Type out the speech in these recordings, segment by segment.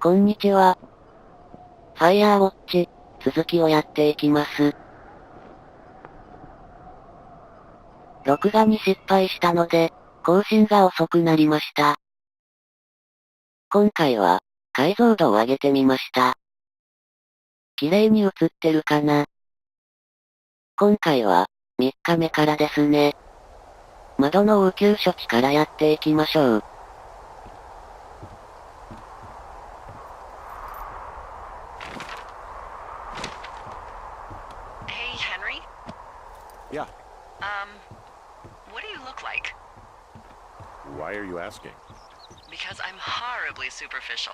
こんにちは。ファイヤーウォッチ、続きをやっていきます。録画に失敗したので、更新が遅くなりました。今回は、解像度を上げてみました。綺麗に映ってるかな？今回は、3日目からですね。窓の応急処置からやっていきましょう。Hey, Henry? Yeah. What do you look like? Why are you asking? Because I'm horribly superficial.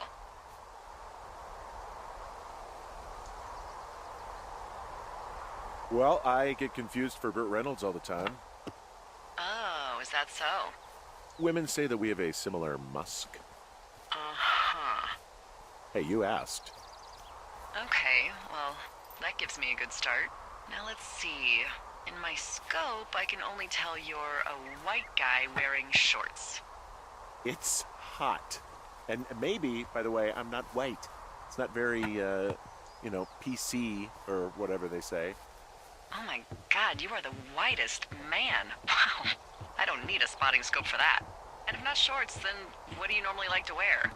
Well, I get confused for Burt Reynolds all the time. Oh, is that so? Women say that we have a similar musk. Uh-huh. Hey, you asked. Okay, well, that gives me a good start. Now let's see. In my scope, I can only tell you're a white guy wearing shorts. It's hot. And maybe, by the way, I'm not white. It's not very, PC or whatever they say. Oh my god, you are the whitest man. Wow. I don't need a spotting scope for that. And if not shorts, then what do you normally like to wear?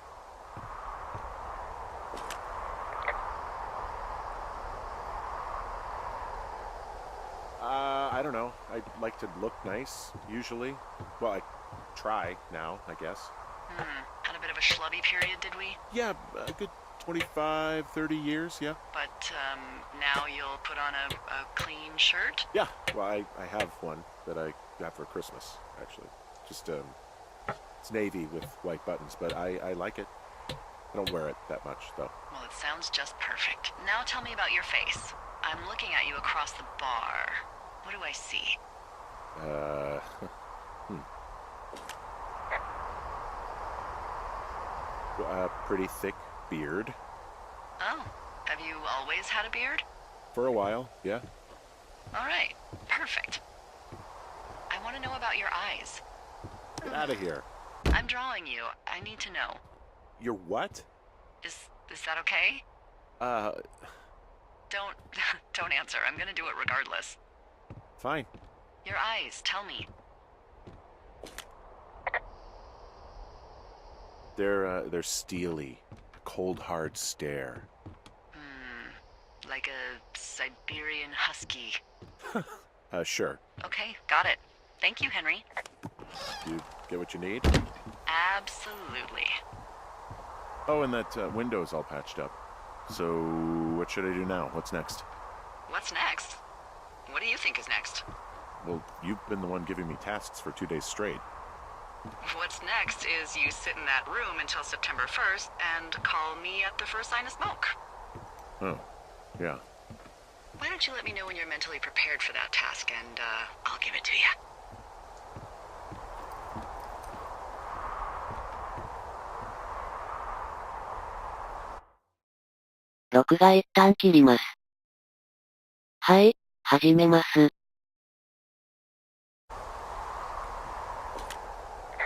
I don't know. I like to look nice, usually. Well, I try now, I guess. Had a bit of a schlubby period, did we? Yeah, a good 25, 30 years, yeah. But, now you'll put on a clean shirt? Yeah, well, I have one that I got for Christmas, actually. Just, it's navy with white buttons, but I like it. I don't wear it that much, though. Well, it sounds just perfect. Now tell me about your face. I'm looking at you across the bar. What do I see? A pretty thick beard. Oh, have you always had a beard? For a while, yeah. All right, perfect. I want to know about your eyes. Get out of here. I'm drawing you. I need to know. You're what? Is that okay? Don't answer. I'm gonna do it regardless. Fine. Your eyes, tell me. They're steely. Cold, hard stare. Like a Siberian husky. Sure. Okay, got it. Thank you, Henry. You get what you need? Absolutely. Oh, and that window's all patched up. So, what should I do now? What's next? What's next? What do you think is next? Well, you've been the one giving me tasks for 2 days straight. What's next is you sit in that room until September 1st and call me at the first sign of smoke. Oh, yeah. Why don't you let me know when you're mentally prepared for that task, and I'll give it to you.「録画一旦切ります。はい、始めます。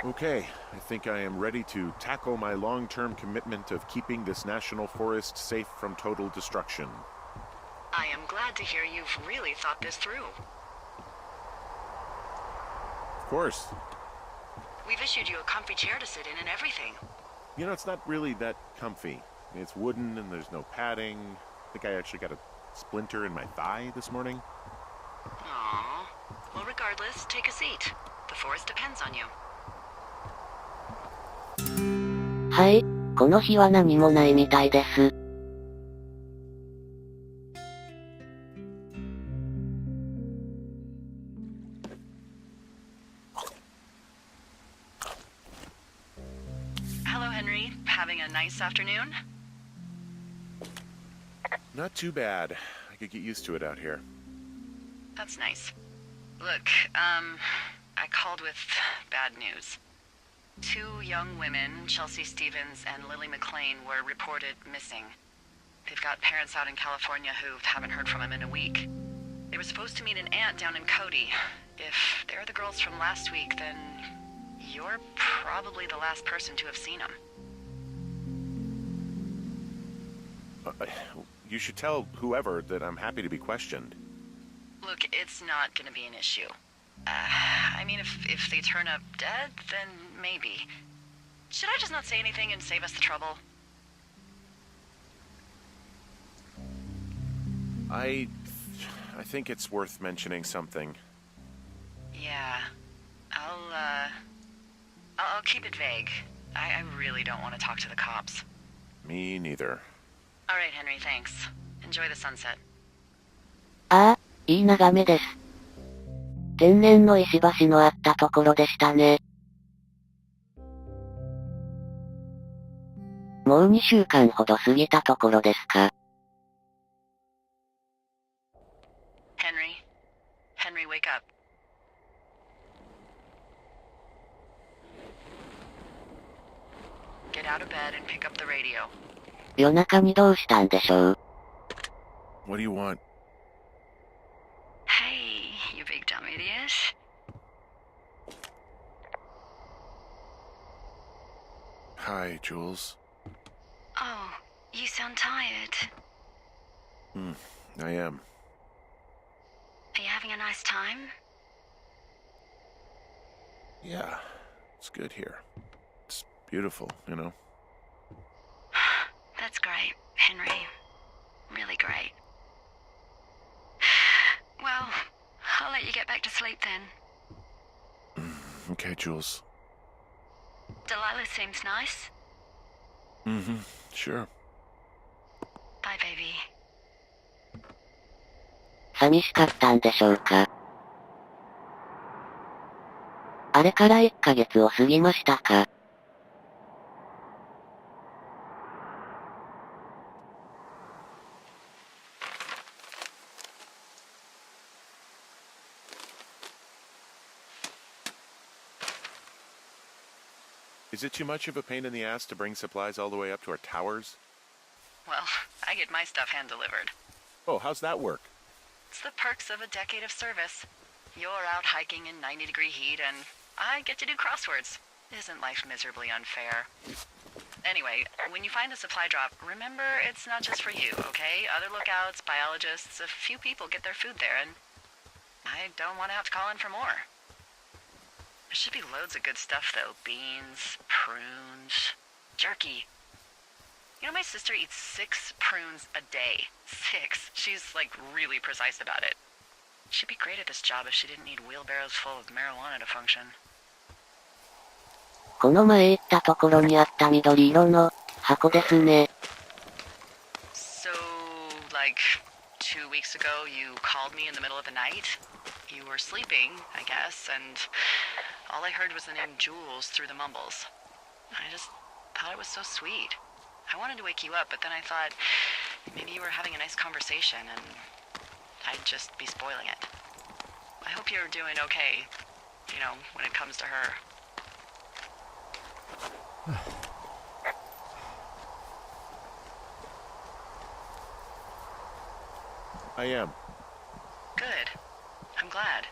Okay, I think I am ready to tackle my long-term commitment of keeping this national forest safe from total destruction. I am glad to hear you've really thought this through. Of course. We've issued you a comfy chair to sit in and everything. You know, it's not really that comfy. I mean, it's wooden and there's no padding. I think I actually got a splinter in my thigh this morning. Aww. Well, regardless, take a seat. The forest depends on you. はい、この日は何もないみたいです。Hello, Henry. Having a nice afternoon? Not too bad. I could get used to it out here. That's nice. Look, I called with bad news. 2 young women, Chelsea Stevens and Lily McLean, were reported missing. They've got parents out in California who haven't heard from them in a week. They were supposed to meet an aunt down in Cody. If they're the girls from last week, then you're probably the last person to have seen them. You should tell whoever that I'm happy to be questioned. Look, it's not gonna be an issue. I mean, if they turn up dead, then maybe. Should I just not say anything and save us the trouble? I think it's worth mentioning something. Yeah. I'll keep it vague. I really don't want to talk to the cops. Me neither. All right, Henry, thanks. Enjoy the sunset. ああ、いい眺めです。天然の石橋のあったところでしたね。もう2週間ほど過ぎたところですか。Henry, wake up. Get out of bed and pick up the radio. 夜中にどうしたんでしょう。What do you want? Hey, you big dumb idiot. Hi, Jules. Oh, you sound tired. I am. Are you having a nice time? Yeah, it's good here. It's beautiful, you know? That's great, Henry. Really great. Well, I'll let you get back to sleep then. Okay, Jules. Delilah seems nice. Sure. Bye, baby. 寂しかったんでしょうか。あれから1ヶ月を過ぎましたか。Is it too much of a pain in the ass to bring supplies all the way up to our towers? Well, I get my stuff hand-delivered. Oh, how's that work? It's the perks of a decade of service. You're out hiking in 90-degree heat, and I get to do crosswords. Isn't life miserably unfair? Anyway, when you find a supply drop, remember it's not just for you, okay? Other lookouts, biologists, a few people get their food there, and I don't want to have to call in for more. There should be loads of good stuff, though. Beans, prunes, jerky. You know, my sister eats 6 prunes a day. 6. She's, like, really precise about it. She'd be great at this job if she didn't need wheelbarrows full of marijuana to function. この前行ったところにあった緑色の箱ですね。So, like, 2 weeks ago, you called me in the middle of the night? You were sleeping, I guess, and all I heard was the name Jules through the mumbles. I just thought it was so sweet. I wanted to wake you up, but then I thought maybe you were having a nice conversation and I'd just be spoiling it. I hope you're doing okay, you know, when it comes to her. I am. Good. I'm glad.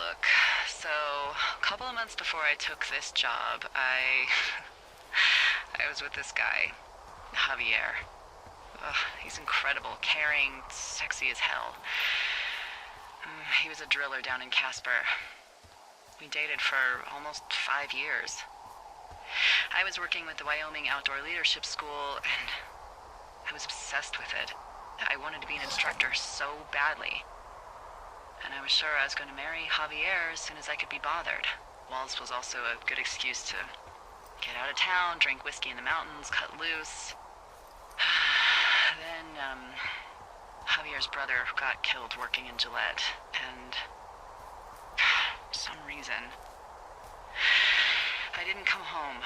Look, so a couple of months before I took this job, I was with this guy, Javier. He's incredible, caring, sexy as hell. He was a driller down in Casper. We dated for almost 5 years. I was working with the Wyoming Outdoor Leadership School, and I was obsessed with it. I wanted to be an instructor so badly. And I was sure I was going to marry Javier as soon as I could be bothered. Walls was also a good excuse to get out of town, drink whiskey in the mountains, cut loose. Then, Javier's brother got killed working in Gillette, and for some reason, I didn't come home.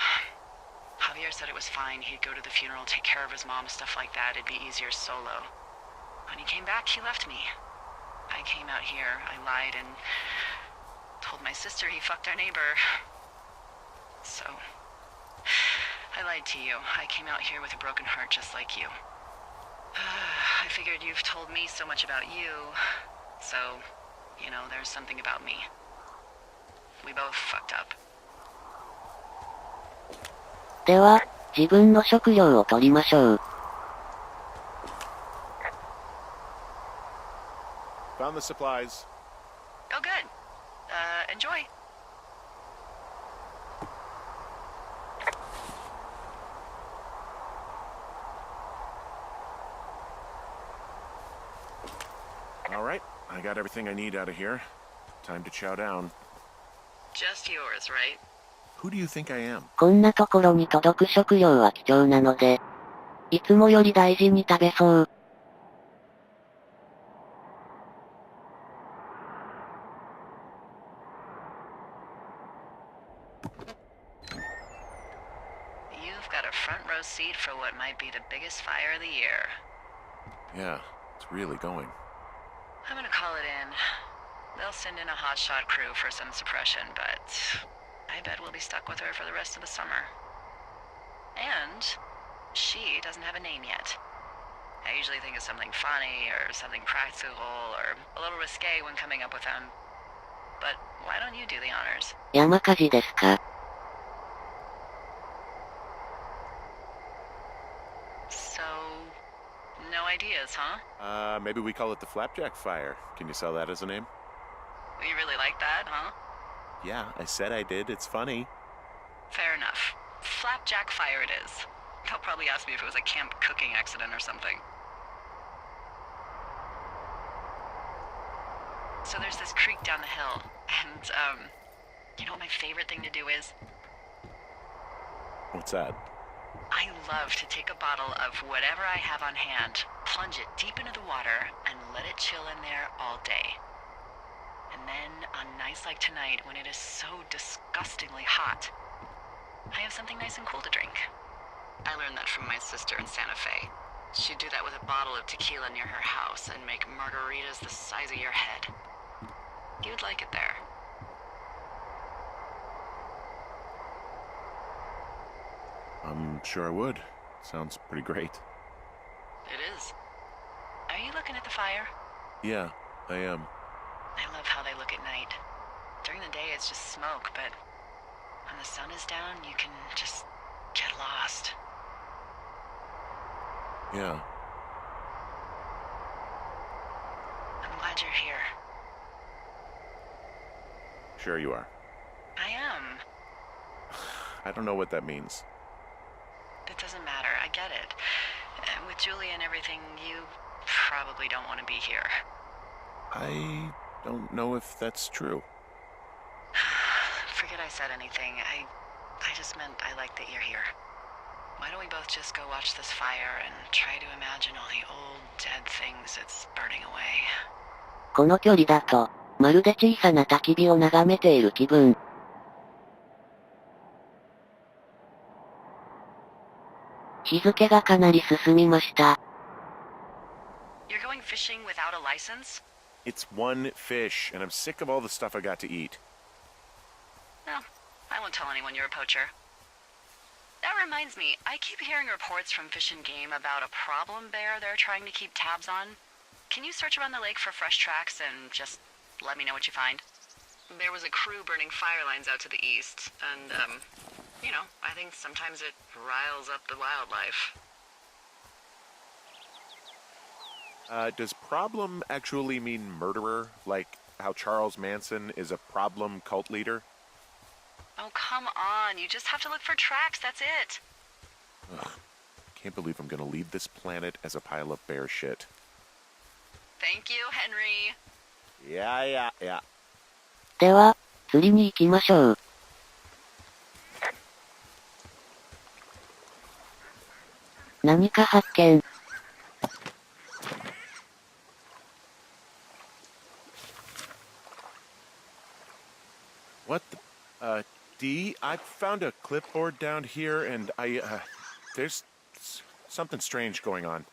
Javier said it was fine, he'd go to the funeral, take care of his mom, stuff like that, it'd be easier solo. When he came back, he left me. I came out here, I lied and told my sister he fucked our neighbor. So, I lied to you. I came out here with a broken heart just like you. I figured you've told me so much about you, so, you know, there's something about me. We both fucked up. では、自分の食料を取りましょう。Found the supplies. Oh, good. Enjoy. All right, I got everything I need out of here. Time to chow down. Just yours, right? Who do you think I am? こんなところに届く食料は貴重なので、いつもより大事に食べそう。You've got a front row seat for what might be the biggest fire of the year. Yeah, it's really going. I'm gonna call it in. They'll send in a hotshot crew for some suppression, but I bet we'll be stuck with her for the rest of the summer. And she doesn't have a name yet. I usually think of something funny or something practical or a little risque when coming up with them. But why don't you do the honors? 山火事ですか？ So, no ideas, huh? Maybe we call it the Flapjack Fire. Can you sell that as a name? You really like that, huh? Yeah, I said I did. It's funny. Fair enough. Flapjack Fire it is. They'll probably ask me if it was a camp cooking accident or something. So there's this creek down the hill, and, you know what my favorite thing to do is? What's that? I love to take a bottle of whatever I have on hand, plunge it deep into the water, and let it chill in there all day. And then, on nights like tonight, when it is so disgustingly hot, I have something nice and cool to drink. I learned that from my sister in Santa Fe. She'd do that with a bottle of tequila near her house and make margaritas the size of your head. You'd like it there. I'm sure I would. Sounds pretty great. It is. Are you looking at the fire? Yeah, I am. I love how they look at night. During the day it's just smoke, but when the sun is down, you can just get lost. Yeah. I'm glad you're here. Sure you are. I am. I don't know what that means. It doesn't matter, I get it. With Julie and everything, you probably don't want to be here. I don't know if that's true. Forget I said anything. I just meant I like that you're here. Why don't we both just go watch this fire and try to imagine all the old, dead things it's burning away? この距離だと、まるで小さな焚き火を眺めている気分。日付がかなり進みました。You're going fishing without a license? It's one fish, and I'm sick of all the stuff I got to eat. No, I won't tell anyone you're a poacher. That reminds me, I keep hearing reports from Fish and Game about a problem bear they're trying to keep tabs on. Can you search around the lake for fresh tracks and just let me know what you find? There was a crew burning fire lines out to the east, and, you know, I think sometimes it riles up the wildlife. Does problem actually mean murderer? Like how Charles Manson is a problem cult leader? Oh, come on. You just have to look for tracks, that's it. Ugh. Can't believe I'm gonna leave this planet as a pile of bear shit. Thank you, Henry. Yeah. では、釣りに行きましょう。何か発見。What the, D, I found a clipboard down here and there's something strange going on.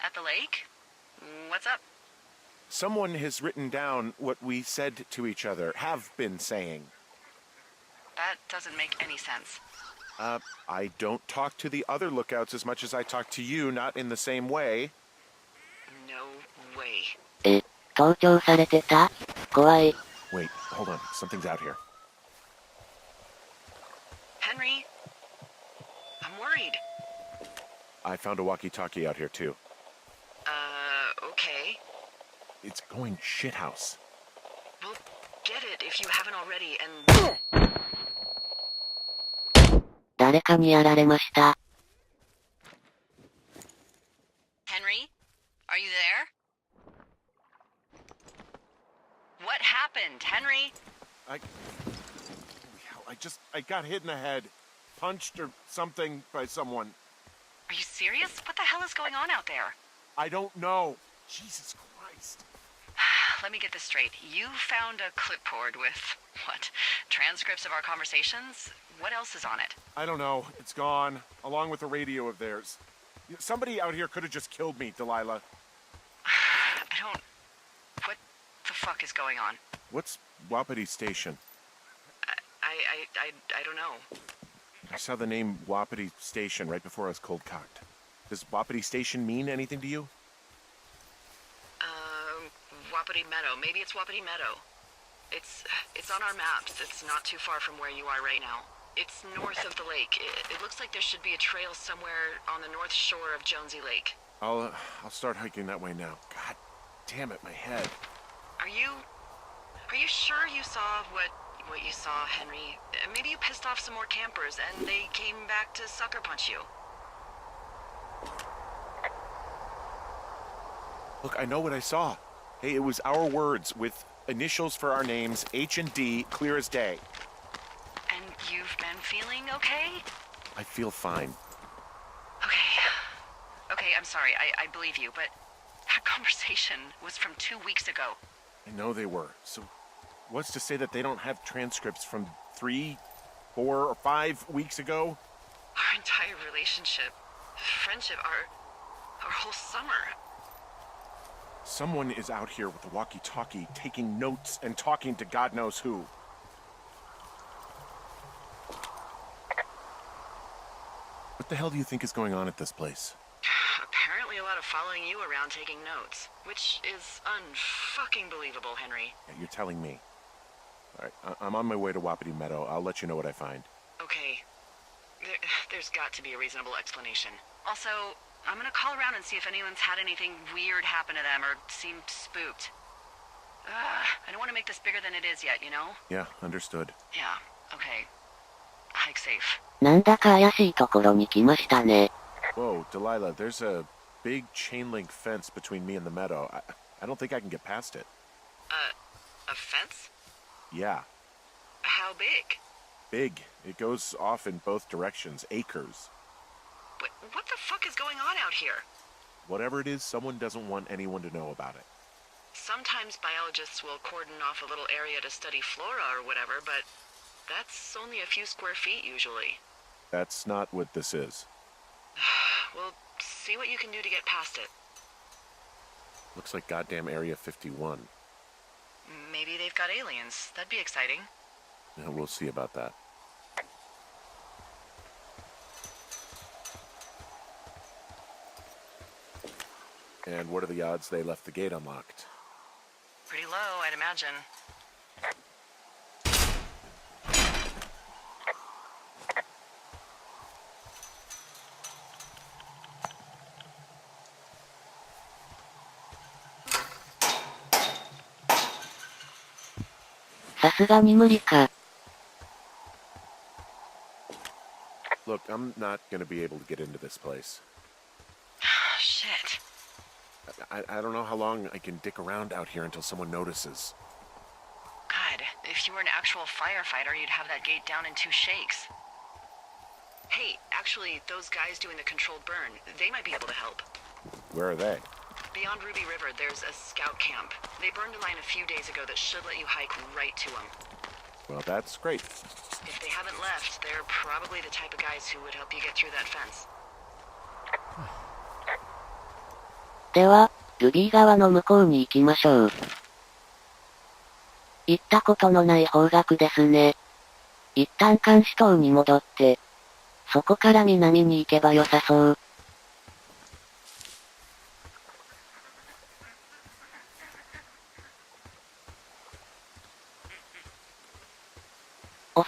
At the lake? What's up? Someone has written down what we said to each other, have been saying. That doesn't make any sense. I don't talk to the other lookouts as much as I talk to you, not in the same way. No way. 盗聴されてた？怖い。 Wait, hold on. Something's out here. Henry? I'm worried. I found a walkie-talkie out here too. Okay. It's going shithouse. Well, get it if you haven't already, and... 誰かにやられました。Henry? Are you there? What happened, Henry? Holy hell, I got hit in the head. Punched or something by someone. Are you serious? What the hell is going on out there? I don't know. Jesus Christ. Let me get this straight. You found a clipboard with, what, transcripts of our conversations? What else is on it? I don't know. It's gone, along with the radio of theirs. Somebody out here could have just killed me, Delilah. What the fuck is going on? What's Wapiti Station? I don't know. I saw the name Wapiti Station right before I was cold-cocked. Does Wapiti Station mean anything to you? Wapiti Meadow. Maybe it's Wapiti Meadow. It's on our maps. It's not too far from where you are right now. It's north of the lake. It looks like there should be a trail somewhere on the north shore of Jonesy Lake. I'll start hiking that way now. God damn it, my head. Are you sure you saw what you saw, Henry? Maybe you pissed off some more campers and they came back to sucker punch you. Look, I know what I saw. Hey, it was our words with initials for our names, H and D, clear as day. And you've been feeling okay? I feel fine. Okay, I'm sorry, I believe you, but that conversation was from 2 weeks ago. I know they were. So what's to say that they don't have transcripts from 3, 4, or 5 weeks ago? Our entire relationship, friendship, our whole summer. Someone is out here with a walkie-talkie, taking notes and talking to God knows who. What the hell do you think is going on at this place? Apparently a lot of following you around taking notes, which is unfucking believable, Henry. Yeah, you're telling me. All right, I'm on my way to Wapiti Meadow. I'll let you know what I find. Okay. There's got to be a reasonable explanation. Also, I'm gonna call around and see if anyone's had anything weird happen to them or seemed spooked. I don't want to make this bigger than it is yet, you know? Yeah, understood. Yeah, okay. Hike safe. なんだか怪しいところに来ましたね。 Whoa, Delilah, there's a big chain link fence between me and the meadow. I don't think I can get past it. A fence? Yeah. How big? Big. It goes off in both directions. Acres. What the fuck is going on out here? Whatever it is, someone doesn't want anyone to know about it. Sometimes biologists will cordon off a little area to study flora or whatever, but that's only a few square feet usually. That's not what this is. Well, see what you can do to get past it. Looks like goddamn Area 51. Maybe they've got aliens. That'd be exciting. Yeah, we'll see about that. And what are the odds they left the gate unlocked? Pretty low, I'd imagine.「さすがに無理か。 Look, I'm not gonna be able to get into this place. Shit. I don't know how long I can dick around out here until someone notices. God, if you were an actual firefighter, you'd have that gate down in 2 shakes. Hey, actually, those guys doing the controlled burn, they might be able to help. Where are they? Beyond Ruby River, there's a scout camp. They burned a line a few days ago that should let you hike right to them. Well, that's great. If they haven't left, they're probably the type of guys who would help you get through that fence. では、ルビー川の向こうに行きましょう。行ったことのない方角ですね。一旦監視塔に戻って、そこから南に行けば良さそう。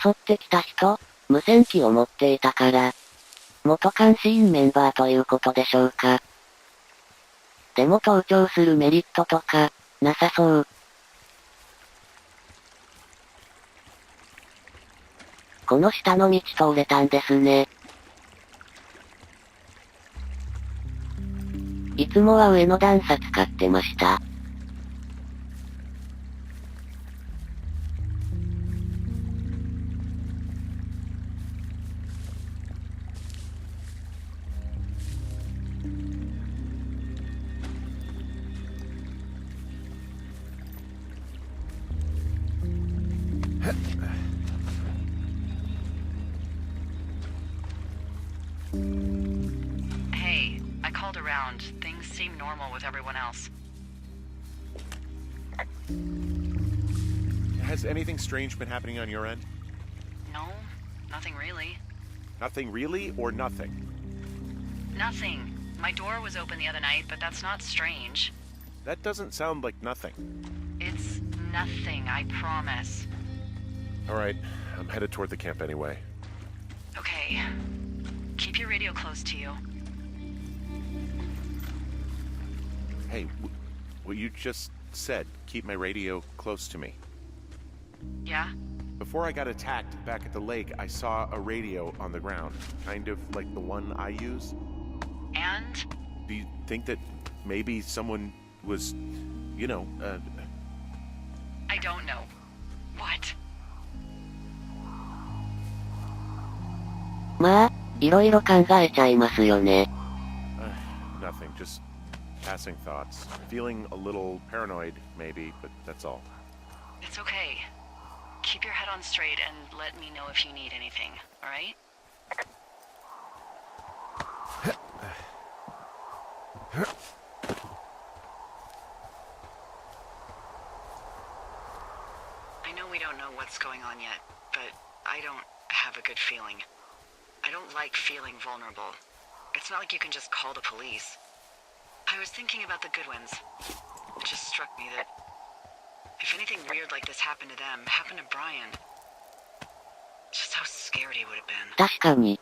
襲ってきた人、無線機を持っていたから。元監視員メンバーということでしょうか。でも盗聴するメリットとか、なさそう。この下の道通れたんですね。いつもは上の段差使ってました。Hey, I called around. Things seem normal with everyone else. Has anything strange been happening on your end? No, nothing really. Nothing really, or nothing? Nothing. My door was open the other night, but that's not strange. That doesn't sound like nothing. It's nothing, I promise. Alright, I'm headed toward the camp anyway. Okay. Keep your radio close to you. Hey, what you just said, keep my radio close to me. Yeah? Before I got attacked back at the lake, I saw a radio on the ground, kind of like the one I use. And? Do you think that maybe someone was, I don't know. What? まあ、いろいろ考えちゃいますよね。Nothing, just passing thoughts. Feeling a little paranoid, maybe, but that's all. It's okay. Keep your head on straight and let me know if you need anything, alright? I know we don't know what's going on yet, but I don't have a good feeling. I don't like feeling vulnerable. It's not like you can just call the police. I was thinking about the Goodwins. It just struck me that if anything weird like this happened to them, happened to Brian, just how scared he would have been. 確かに。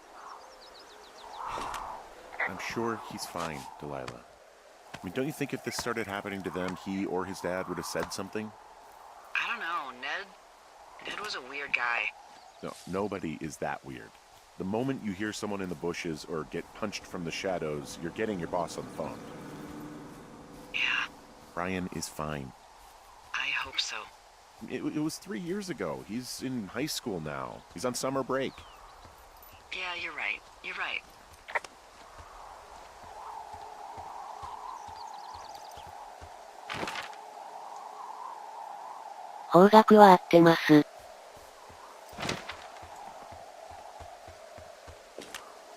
I'm sure he's fine, Delilah. I mean, don't you think if this started happening to them, he or his dad would have said something? I don't know, Ned was a weird guy. No, nobody is that weird. The moment you hear someone in the bushes or get punched from the shadows, you're getting your boss on the phone. Yeah, Brian is fine. I hope so. It was 3 years ago. He's in high school now. He's on summer break. Yeah, you're right. You're right.「方角は合ってます」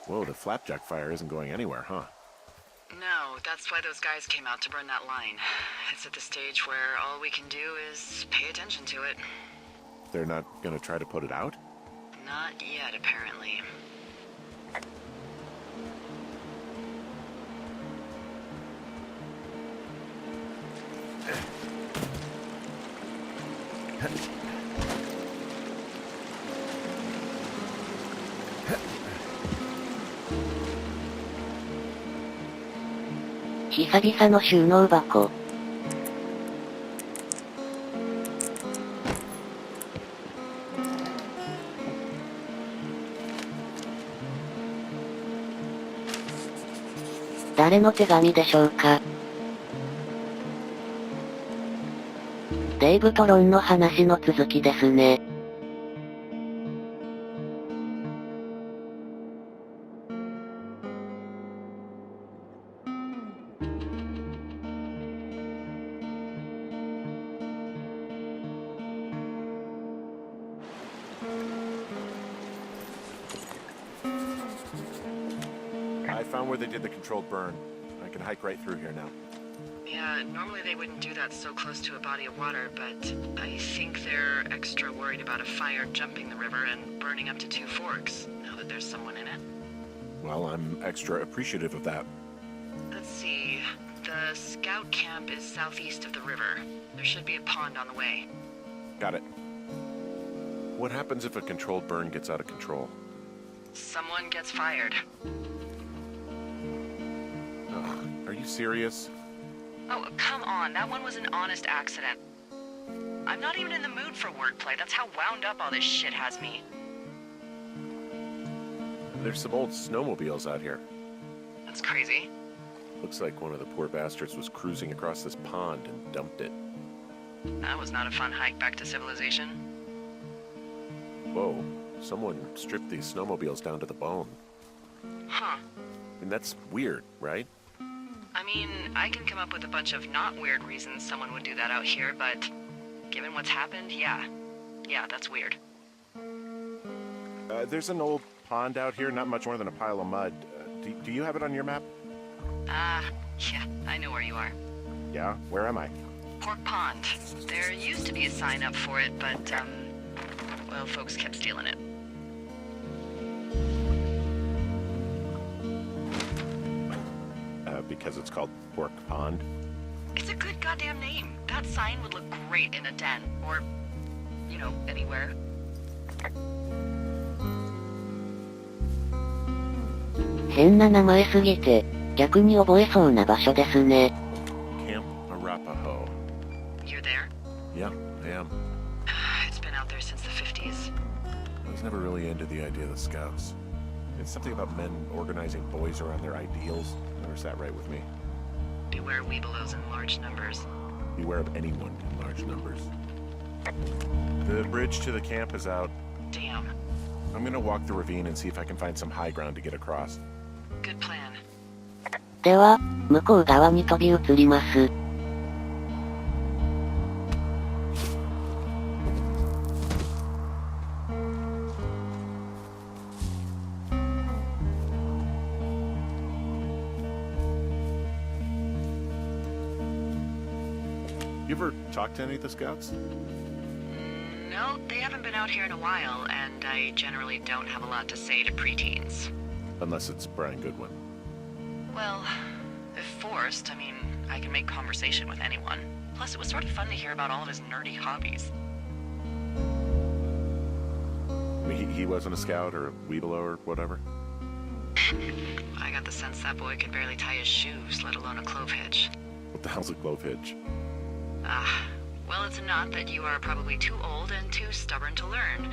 Whoa, the flapjack fire isn't going anywhere, huh? No, that's why those guys came out to burn that line. It's at the stage where all we can do is pay attention to it. They're not gonna try to put it out? Not yet, apparently.「久々の収納箱」誰の手紙でしょうか。デイブとロンの話の続きですね。I found where they did the controlled burn. I can hike right through here now. Yeah, normally they wouldn't do that so close to a body of water, but I think they're extra worried about a fire jumping the river and burning up to 2 forks, now that there's someone in it. Well, I'm extra appreciative of that. Let's see. The scout camp is southeast of the river. There should be a pond on the way. Got it. What happens if a controlled burn gets out of control? someone gets fired. Are you serious? Oh, come on. That one was an honest accident. I'm not even in the mood for wordplay. That's how wound up all this shit has me. There's some old snowmobiles out here. That's crazy. Looks like one of the poor bastards was cruising across this pond and dumped it. That was not a fun hike back to civilization. Whoa, someone stripped these snowmobiles down to the bone. Huh. And that's weird, right? I mean, I can come up with a bunch of not weird reasons someone would do that out here, but given what's happened, yeah. Yeah, that's weird. There's an old pond out here, not much more than a pile of mud. Do you have it on your map? Yeah, I know where you are. Yeah? Where am I? Pork Pond. There used to be a sign up for it, but, well, folks kept stealing it. Because it's called Pork Pond? It's a good goddamn name. That sign would look great in a den, or, you know, anywhere. Henna 名前すぎて、逆に覚えそうな場所ですね。Camp Arapaho. You're there? Yeah, I am. It's been out there since the 50s. I was never really into the idea of the Scouts. It's something about men organizing boys around their ideals. Never sat right with me. Beware weebelows in large numbers. Beware of anyone in large numbers. The bridge to the camp is out. Damn. I'm gonna walk the ravine and see if I can find some high ground to get across. Good plan. では、向こう側に飛び移ります。You ever talk to any of the Scouts? No, they haven't been out here in a while, and I generally don't have a lot to say to preteens. Unless it's Brian Goodwin. Well, if forced, I mean, I can make conversation with anyone. Plus, it was sort of fun to hear about all of his nerdy hobbies. I mean, he wasn't a Scout or a Weebelo or whatever? I got the sense that boy could barely tie his shoes, let alone a clove hitch. What the hell's a clove hitch? Well, it's a knot that you are probably too old and too stubborn to learn.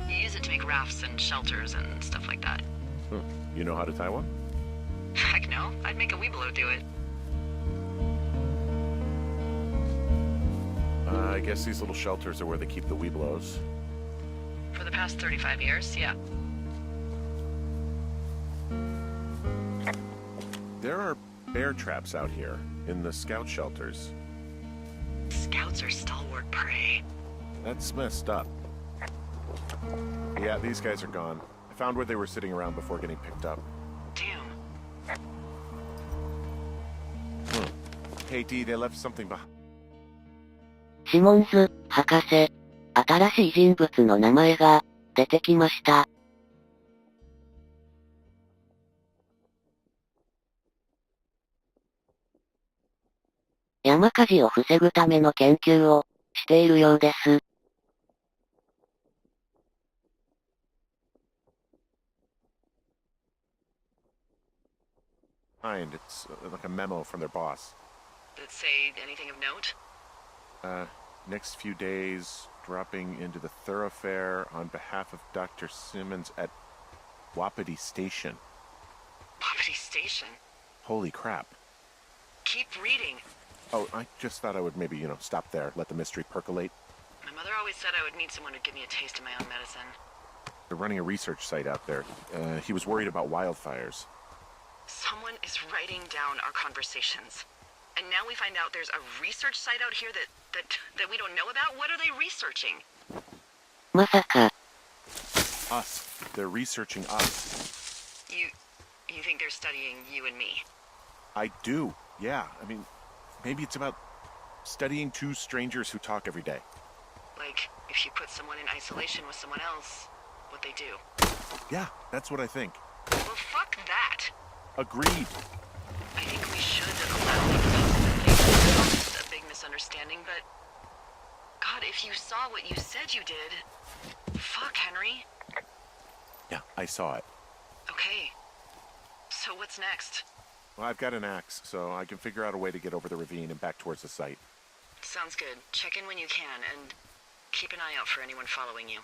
You use it to make rafts and shelters and stuff like that. You know how to tie one? Heck no, I'd make a weebelo do it. I guess these little shelters are where they keep the Weebelos. For the past 35 years, yeah. There are bear traps out here, in the Scout shelters. Scouts are stalwart prey. That's messed up. Yeah, these guys are gone. I found where they were sitting around before getting picked up. Damn. Hey, D, they left something behind. シモンズ、博士。新しい人物の名前が、出てきました。山火事を防ぐための研究を、しているようです。It's like a memo from their boss. Did it say anything of note? Next few days, dropping into the thoroughfare on behalf of Dr. Simmons at Wapiti Station. Wapiti Station? Holy crap. Keep reading. Oh, I just thought I would maybe, stop there, let the mystery percolate. My mother always said I would need someone to give me a taste of my own medicine. They're running a research site out there. He was worried about wildfires. Someone is writing down our conversations. And now we find out there's a research site out here that we don't know about? What are they researching? まさか。 Us. They're researching us. You think they're studying you and me? I do. Yeah. I mean, maybe it's about studying two strangers who talk every day. Like, if you put someone in isolation with someone else, what they do. Yeah, that's what I think. Well, fuck that. Agreed. I think we should allow them to think it's a big misunderstanding, but... God, if you saw what you said you did... Fuck, Henry. Yeah, I saw it. So what's next? Well, I've got an axe, so I can figure out a way to get over the ravine and back towards the site. Sounds good. Check in when you can, and keep an eye out for anyone following you.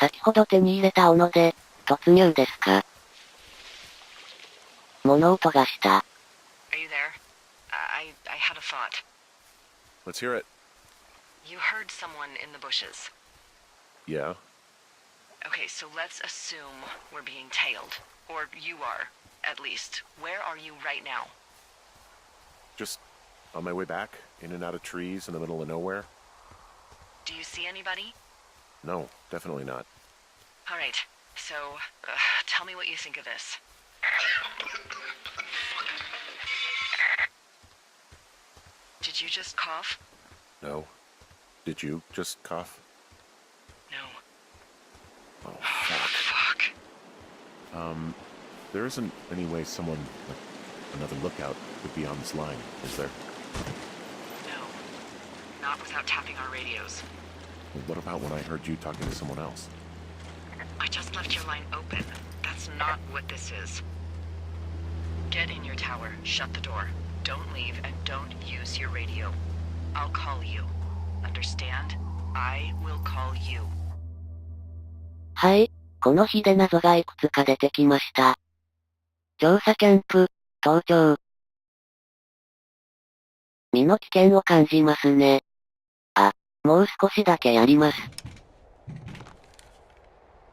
先ほど手に入れた斧で、突入ですか。物音がした。Are you there? I had a thought. Let's hear it. You heard someone in the bushes. Yeah? Okay, so let's assume we're being tailed. Or you are, at least. Where are you right now? Just on my way back, in and out of trees in the middle of nowhere. Do you see anybody? No, definitely not. All right, so tell me what you think of this. Did you just cough? No. Did you just cough? No. Oh, fuck. Fuck. There isn't any way someone, like, another lookout would be on this line, is there? No. Not without tapping our radios. Well, what about when I heard you talking to someone else? I just left your line open. That's not what this is. Get in your tower, shut the door. Don't leave, and don't use your radio. I'll call you. Understand? I will call you. はい、この日で謎がいくつか出てきました。調査キャンプ、登頂。身の危険を感じますね。あ、もう少しだけやります。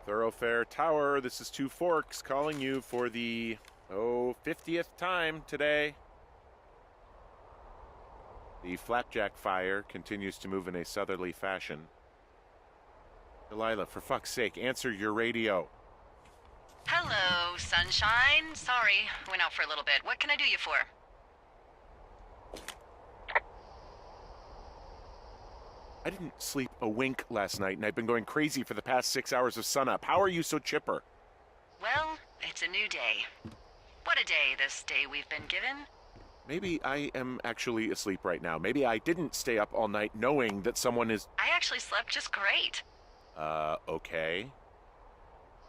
Thoroughfare Tower, this is Two Forks calling you for the, 50th time today. The flapjack fire continues to move in a southerly fashion. Delilah, for fuck's sake, answer your radio. Hello, sunshine. Sorry, went out for a little bit. What can I do you for? I didn't sleep a wink last night, and I've been going crazy for the past 6 hours of sunup. How are you so chipper? Well, it's a new day. What a day, this day we've been given. Maybe I am actually asleep right now. Maybe I didn't stay up all night knowing that someone is... I actually slept just great. Okay.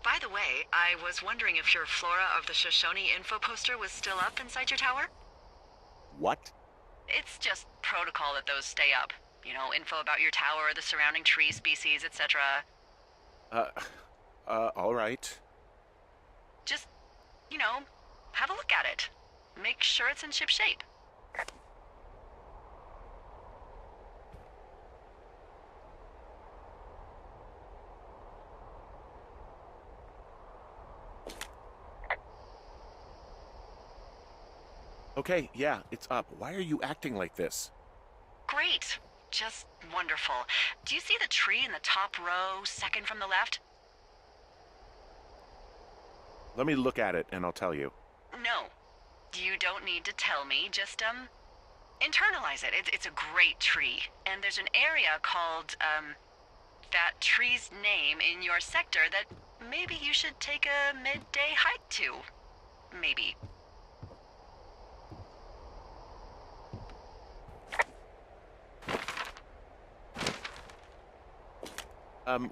By the way, I was wondering if your Flora of the Shoshone info poster was still up inside your tower? What? It's just protocol that those stay up. You know, info about your tower, the surrounding tree species, etc. All right. Just, you know, have a look at it. Make sure it's in ship shape. Okay, yeah, it's up. Why are you acting like this? Great. Just wonderful. Do you see the tree in the top row, second from the left? Let me look at it and I'll tell you. No. You don't need to tell me. Just, internalize it. It's a great tree. And there's an area called, that tree's name in your sector that maybe you should take a midday hike to. Maybe.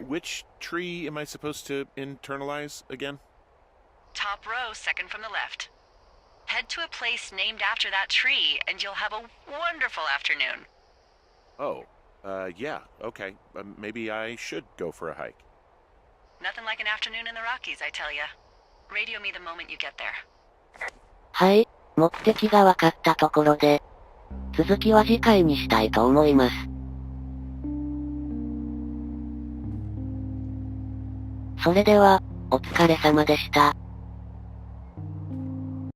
Which tree am I supposed to internalize again? Top row, second from the left. Head to a place named after that tree, and you'll have a wonderful afternoon. Oh, yeah, okay. Maybe I should go for a hike. Nothing like an afternoon in the Rockies, I tell ya. Radio me the moment you get there. はい、目的が分かったところで、続きは次回にしたいと思います。それでは、お疲れ様でした。